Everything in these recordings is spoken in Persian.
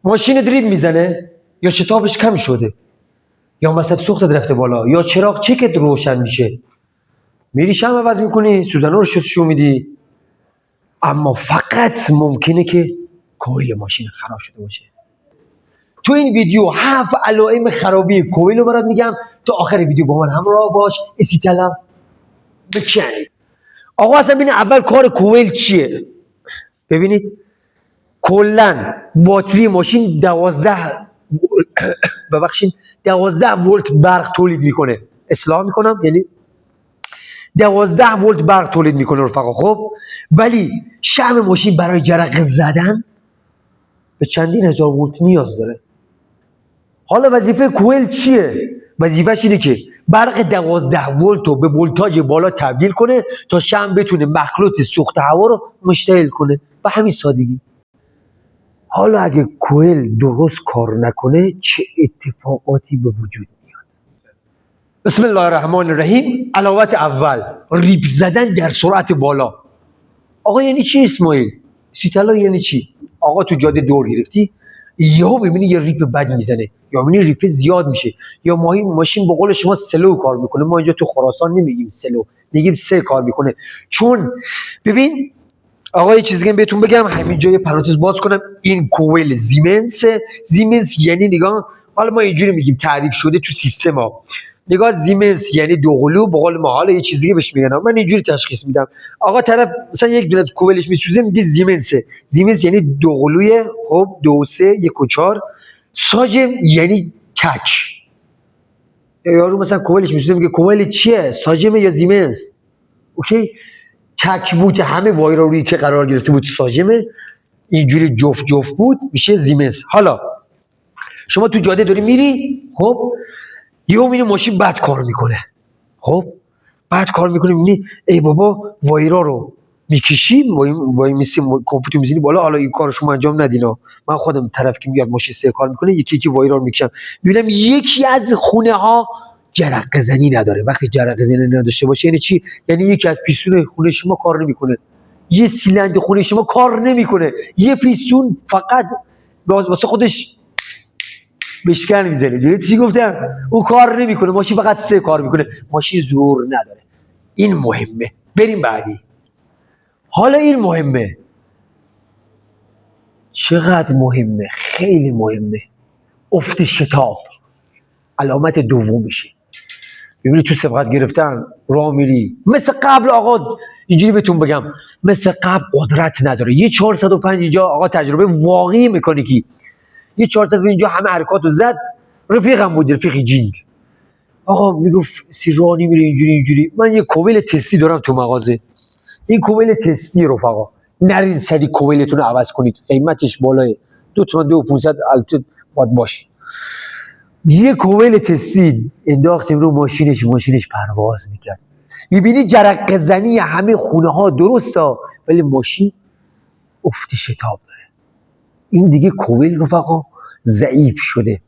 ماشین درید میزنه یا شتابش کم شده یا مصرف سوختت رفته بالا یا چراغ چکت روشن میشه، میری شمع عوض میکنی، سوزنه رو شستشو میدی. اما فقط ممکنه که کویل ماشین خراب شده باشه. تو این ویدیو 7 علائم خرابی کویل رو برات میگم، تا آخر ویدیو با من همراه باش. استیطلب بکنید. آقا اصلا ببین اول کار کویل چیه. ببینید کلا باتری ماشین 12 ولت برق تولید میکنه. اصلاح میکنم، یعنی 12 ولت برق تولید میکنه رفقا. خب ولی شمع ماشین برای جرقه زدن به چندین هزار ولت نیاز داره. حالا وظیفه کویل چیه؟ وظیفه‌ش اینه که برق 12 ولت رو به ولتاژ بالا تبدیل کنه تا شمع بتونه مخلوط سوخت هوا رو مشتعل کنه. به همین سادگی. حالا اگه کویل درست کار نکنه چه اتفاقاتی به وجود میاد؟ بسم الله الرحمن الرحیم. علامت اول، ریپ زدن در سرعت بالا. آقا یعنی چی اسماعیل؟ سیتلا یعنی چی؟ آقا تو جاده دور گرفتی، یهو میبینی یه ریپ بد میزنه، یا میبینی ریپ زیاد میشه، یا ماشین به قول شما سلو کار میکنه. ما اینجا تو خراسان نمیگیم سلو، میگیم سه کار میکنه. چون ببین آقا یه چیز دیگه بهتون بگم، همینجا یه پرانتز باز کنم. این کویل زیمنس یعنی نگاه، حالا ما اینجوری میگیم تعریف شده تو سیستم ها. نگاه زیمنس یعنی دوقلو به قول ما. حالا یه چیز دیگه بهش میگن، من اینجوری تشخیص میدم. آقا طرف مثلا یک دونه کویلش میسوزه میگه زیمنسه. زیمنس یعنی دوقلوی، خب 2 3 1 و 4. ساژم یعنی تک. یارو مثلا کویلش میسوزه میگه کویل چیه؟ ساژم یا زیمنس؟ اوکی؟ تک بود، همه وایرا روی که قرار گرفته بود ساژمه، اینجوری جفت بود، میشه زیمنس. حالا شما تو جاده داری میری، خب یهو میبینی ماشین بد کار میکنه. خب بد کار میکنه، میبینی ای بابا وایرا رو میکشی، وای میسی کامپیوتر میزنی بالا. حالا این کارو شما انجام ندینا، من خودم طرف که میاد ماشین سه کار میکنه یکی وایرا رو میکشم، میبینم یکی از خونه ها جرقه زنی نداره. وقتی جرقه زنی نداشته باشه یعنی چی؟ یعنی یکی از پیستون خونه شما کار نمیکنه، یه سیلندر خونه شما کار نمیکنه، یه پیستون فقط واسه خودش بشکن میزنه. دیدی چی گفتم؟ او کار نمیکنه، ماشین فقط سه کار میکنه، ماشین زور نداره. این مهمه. بریم بعدی. حالا این مهمه، چقدر مهمه؟ خیلی مهمه. افت شتاب علامت دومشه. ببینید تو سبقت گرفتن راه میری مثل قبل. آقا اینجوری بهتون بگم، مثل قبل قدرت نداره. یه 405 اینجا آقا تجربه واقعی مکانیکی، یه 405 اینجا همه حرکاتو زد. رفیقم بود، رفیق جینگ، آقا میگفت سیرانی میره اینجوری. من یه کویل تستی دارم تو مغازه. این کویل تستی رفقا، نرین سری کویلتون رو عوض کنید، قیمتش بالاه، 2 تومن 2500 البته باید باشه. یه کویل تستی انداختیم رو ماشینش پرواز میکرد. میبینی جرقه زنی همه خونه ها درسته، ولی ماشین افت شتاب داره. این دیگه کویل رفقا ضعیف شده،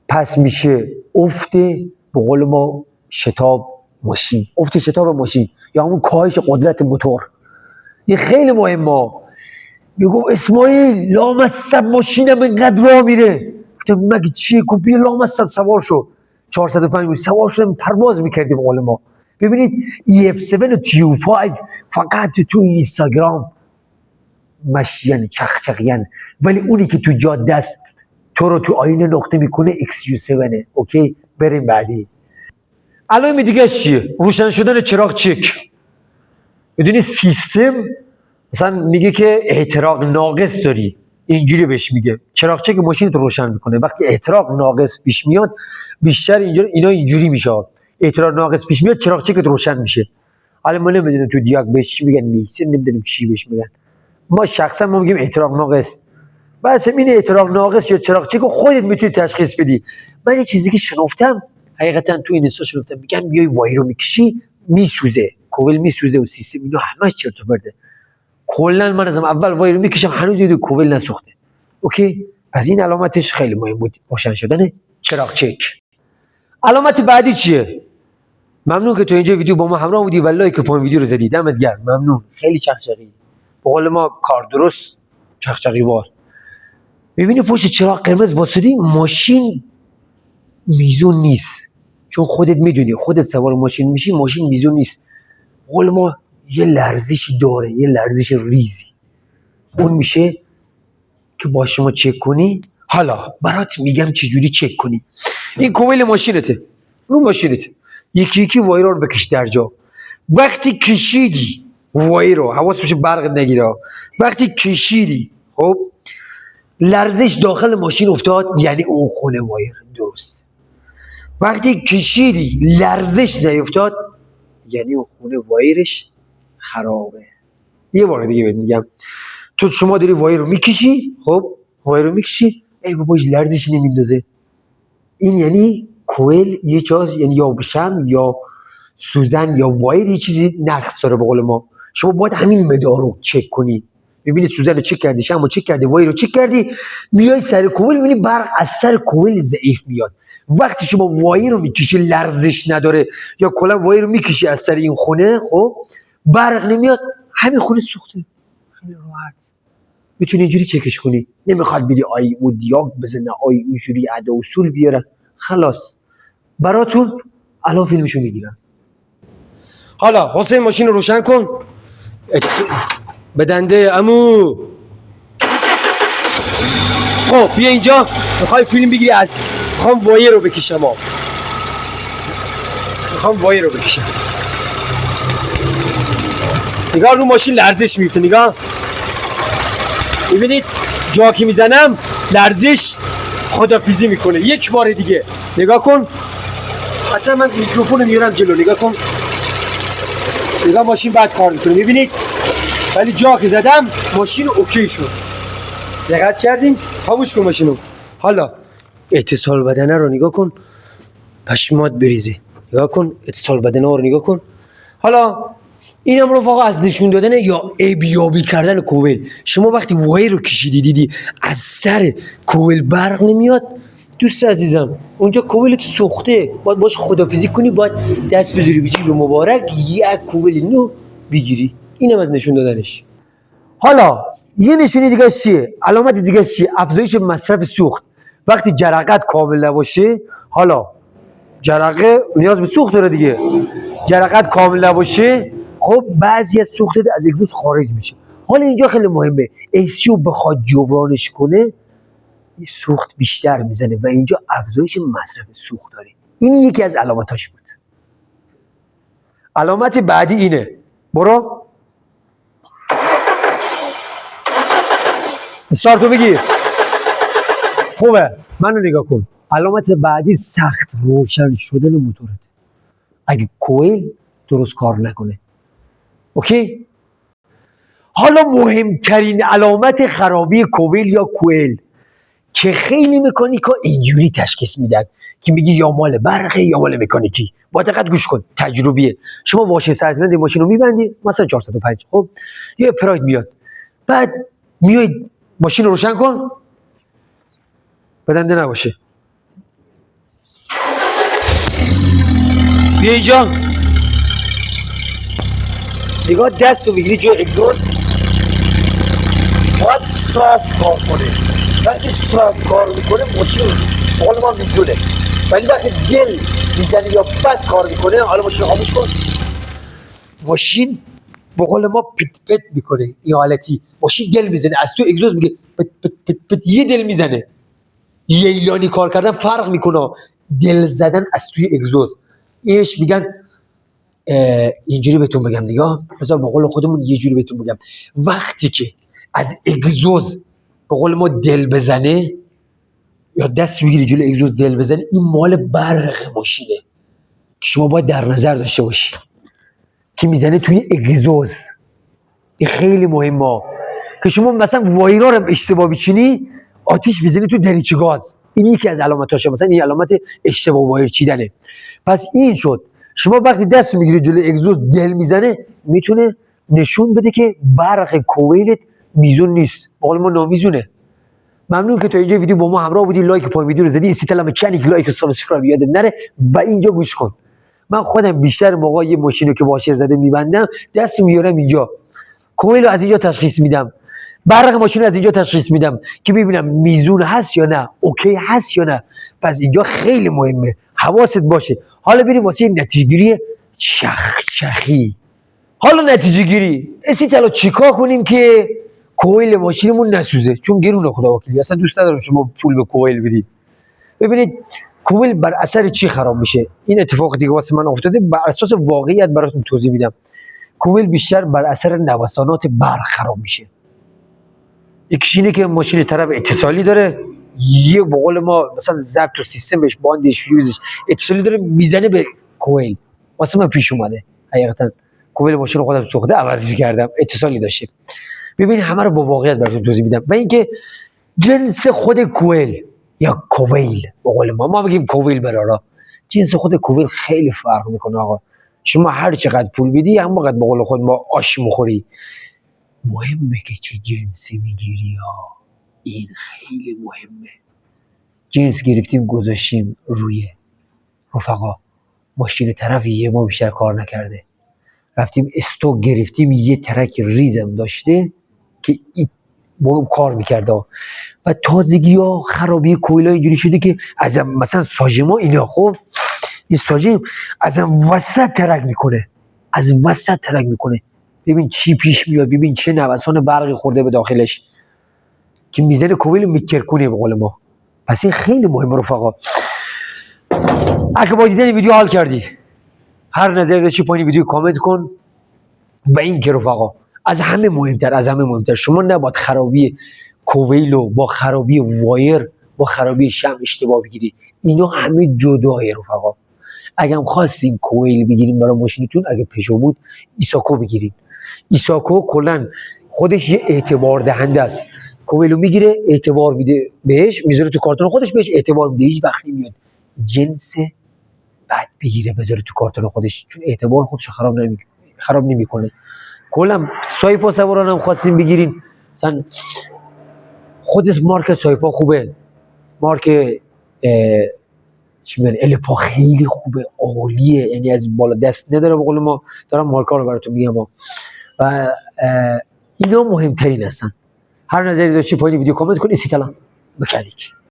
پس میشه افت به قول ما شتاب ماشین، افت شتاب ماشین یا همون کاهش قدرت موتور. این خیلی مهمه. میگو اسماعیل لامصب ماشینم اینقدر راه میره. گفتم مگه چیه؟ گفت بیا لامصب سوار شو. 405 بود سوار شدم پرواز میکردیم قول ما. ببینید EF7 و TU5 فقط تو اینستاگرام مشین چخچقین، ولی اونی که تو جاده است تو رو تو آینه نقطه میکنه XU7. اوکی بریم بعدی. علائم دیگه چیه؟ روشن شدن چراغ چک. بدونی سیستم مثلا میگه که احتراق ناقص داری، اینجوری بهش میگه چراغ چک ماشین رو روشن میکنه. وقتی احتراق ناقص پیش میاد بیشتر اینا اینجوری میشه، احتراق ناقص پیش میاد چراغ چک روشن میشه. حالا ما نمیدونیم تو دیاگ بهش چی میگن، میکسر نمیدونیم چی بهش میگن. ما شخصا ما میگیم احتراق ناقص. بعد این احتراق ناقص یا چراغ چک خودت میتونی تشخیص بدی. من یه چیزی که شنفتم حقیقتا تو این اینستا شنفتم، میگن بیای وای رو میکشی میسوزه، کویل میسوزه و سیستم اینا همه چرت و پرته. کلا من از اول وای رو میکشم هنوز یه کویل نسوخته. اوکی پس این علامتش خیلی مهم بود، روشن شدن چراغ چک. علامت بعدی چیه؟ ممنون که تو اینجا ویدیو با ما همراه بودی و لایک پایین ویدیو رو زدی، دمت گرم، ممنون. خیلی چخچقی، به قول ما کار درست چخچقی وار. میبینی پشت چراغ قرمز واسدی ماشین میزون نیست، چون خودت میدونی خودت سوار ماشین میشی، ماشین میزون نیست. قول ما یه لرزشی داره، یه لرزش ریزی. اون میشه که با شما چک کنی. حالا برات میگم چجوری چک کنی. این کویل ماشینته، رو ماشینته، یکی یکی وایر رو بکش در جا. وقتی کشیدی وایر رو، حواس بشه برق نگیره، وقتی کشیدی خب لرزش داخل ماشین افتاد، یعنی اون خونه وایر درست. وقتی کشیدی لرزش نیفتاد، یعنی اون خونه وایرش خرابه. یه بار دیگه بهت میگم، تو شما داری وایر رو میکشی، خب وایر رو میکشی، ای بابا لرزش نمیندازه، این یعنی کویل یه چیز، یعنی یا بشم یا سوزن یا وایر یه چیزی نقص داره. به قول ما شما باید همین مدار رو چک کنی. ببینید سوزن رو چک کردی، شما چک کردی، وایر رو چک کردی، میای سر کویل میبینی برق از سر کویل ضعیف میاد. وقتی شما وایر رو میکشی لرزش نداره، یا کلا وایر رو میکشی از سر این خونه، خب برق نمیاد، همین خونه سوخته. خیلی راحت میتونی اینجوری چکش کنی. نمیخواد بری آی او دیاگ بزنه، آی او جوری ادا اصول بیاره. خلاص براتون الان فیلمشو میگیرم. حالا حسین ماشین رو روشن کن. بدنده عمو. خب بیا اینجا، میخوای فیلم بگیری؟ از میخوام وایر رو بکشم. میخوام وایر رو بکشم. نگاه رو ماشین لرزش میفته، نگاه ببینید جا که میزنم لرزش خدافیزی میکنه. یک بار دیگه نگاه کن. حتی من میکروفون میارم جلو، نگاه کن. نگاه ماشین بعد کار میکنه، میبینید؟ ولی جا که زدم ماشین اوکی شد. دقت کردین؟ خاموش کن ماشینو. حالا اتصال بدنه رو نگاه کن، پشمات بریزه. نگاه کن اتصال بدنه رو نگاه کن. حالا اینم رفاقا از نشون دادن یا ابیابی کردن کویل. شما وقتی وایر رو کشیدی دیدی از سر کویل برق نمیاد، دوست عزیزم اونجا کویلت سوخته، باید باش خدافیزی کنی، باید دست بذاری به جیب مبارک یک کویل نو بگیری. اینم از نشون دادنش. حالا یه نشونی دیگه چیه؟ علامت دیگه چیه؟ افزایش مصرف سوخت. وقتی جرقت کامل نباشه، حالا جرقه نیاز به سوخت داره دیگه، جرقت کامل نباشه، خب بعضی از سوختت از اگزوز خارج میشه. حالا اینجا خیلی مهمه، ایسیو بخواد جبرانش کنه سوخت بیشتر میزنه و اینجا افزایش مصرف سوخت داره. این یکی از علامتاش بود. علامت بعدی اینه، برو استارتو بگیر. خوبه منو نگاه کن. علامت بعدی سخت روشن شدن موتورت اگه کویل درست کار نکنه. اوکی؟ حالا مهمترین علامت خرابی کویل یا کویل که خیلی مکانیکا اینجوری تشخیص میدن که میگی یا مال برقه یا مال مکانیکی. با دقت گوش کن، تجربیه. شما واشه سرزنده ماشین رو میبندی مثلا 405، خب یه پراید میاد، بعد میای ماشین رو روشن کن، بدنده نباشه، بیا اینجا، نگاه دست رو میگیری جای اگزوز، باید صاف کار کنه. وقتی صاف کار میکنه ماشین حال ما میزونه، ولی وقتی دل میزنی یا بد کار میکنه، حالا ماشین خاموش کن، ماشین به قول ما پت پت میکنه. این حالتی ماشین دل میزنه، از تو اگزوز میگه پت پت پت پت، یه دل میزنه. ییلانی کار کردن فرق میکنه، دل زدن از توی اگزوز. اینش میگن اینجوری بهتون بگم، نگاه مثلا به قول خودمون یه جوری بهتون بگم، وقتی که از اگزوز به قول ما دل بزنه یا دست بگیری جلوی اگزوز دل بزنه، این مال برق ماشینه که شما باید در نظر داشته باشی که میزنه توی اگزوز. این خیلی مهمه که شما مثلا وایرا رو اشتباه بچینی آتیش بزنی تو دریچه گاز. این یکی از علامتاشه، مثلا این علامت اشتباه وایر چیدنه. پس این شد شما وقتی دست میگیری جلوی اگزوز دل میزنه، میتونه نشون بده که برق کویلت میزون نیست، به قول ما نامیزونه. ممنون که تا اینجا ویدیو با ما همراه بودی. لایک پای ویدیو رو زدی، استیتال مکانیک لایک و سابسکرایب یادت نره و اینجا گوش کن. من خودم بیشتر موقع یه ماشینو که واشر زده میبندم، دست میارم اینجا، کویل رو از اینجا تشخیص میدم. برق ماشین از اینجا تشخیص میدم که ببینم میزون هست یا نه، اوکی هست یا نه. پس اینجا خیلی مهمه، حواست باشه. حالا بریم واسه نتیجه گیری شخی. حالا نتیجه گیری اسیتلا چیکار کنیم که کویل ماشینمون نسوزه؟ چون گرونه خدا وکیلی، اصلا دوست ندارم شما پول به کویل بدید. ببینید کویل بر اثر چی خراب میشه؟ این اتفاق دیگه واسه من افتاده، بر اساس واقعیت براتون توضیح میدم. کویل بیشتر بر اثر نوسانات برق خراب میشه. یکیش اینه که ماشین طرف اتصالی داره، یه به قول ما مثلا ضبط و سیستمش، باندش، فیوزش اتصالی داره، میزنه به کویل. واسه من پیش اومده حقیقتا. کویل ماشین رو خودم سوخته، عوضش کردم، اتصالی داشته. ببین همه رو با واقعیت براتون توضیح میدم. و اینکه جنس خود کویل یا کویل به قول ما بگیم کویل برارا، جنس خود کویل خیلی فرق میکنه آقا. شما هر چقدر پول بدی هم وقت به قول خود ما آش میخوری. مهمه که چه جنسی میگیری ها، این خیلی مهمه. جنس گرفتیم گذاشتیم روی رفقا، ماشین طرف یه ما بیشتر کار نکرده، رفتیم استوک گرفتیم یه ترک ریزم داشته که با کار میکرده و تازگی ها خرابی کویل ها اینجوری شده که از مثلا ساژما اینا، خب این ساژم از وسط ترک میکنه، از وسط ترک میکنه. ببین چی پیش میاد، ببین چه نوسان برقی خورده به داخلش که میزنه کویل میکرکونه به قول ما. پس این خیلی مهمه رفقا. اگه با دیدن ویدیو حال کردی، هر نظری داشتی پایین ویدیو کامنت کن. و این که رفقا از همه مهمتر شما نباید خرابی کویلو با خرابی وایر با خرابی شمع اشتباه بگیری. اینا همه جداه رفقا. اگه هم خواستین کویل بگیریم برای ماشینتون، اگه پژو بود ایساکو بگیرین. ایساکو کلا خودش یه اعتبار دهنده است. کویلو میگیره اعتبار میده بهش، میذاره تو کارتون خودش، بهش اعتبار میده. هیچ وقت نمیاد جنس بد بگیره بذاره تو کارتون خودش، چون اعتبار خودش خراب نمیکنه. کلا سایپا سواران هم خواستین بگیرین، مثلا خودش مارک سایپا خوبه، مارک چی میگن الپا خیلی خوبه، عالیه، یعنی از بالا دست نداره به قول ما. دارم مارکا رو براتون میگم و اینا مهمترین هستن. هر نظری داشتی پایین ویدیو کامنت کن. استلام بکلیک.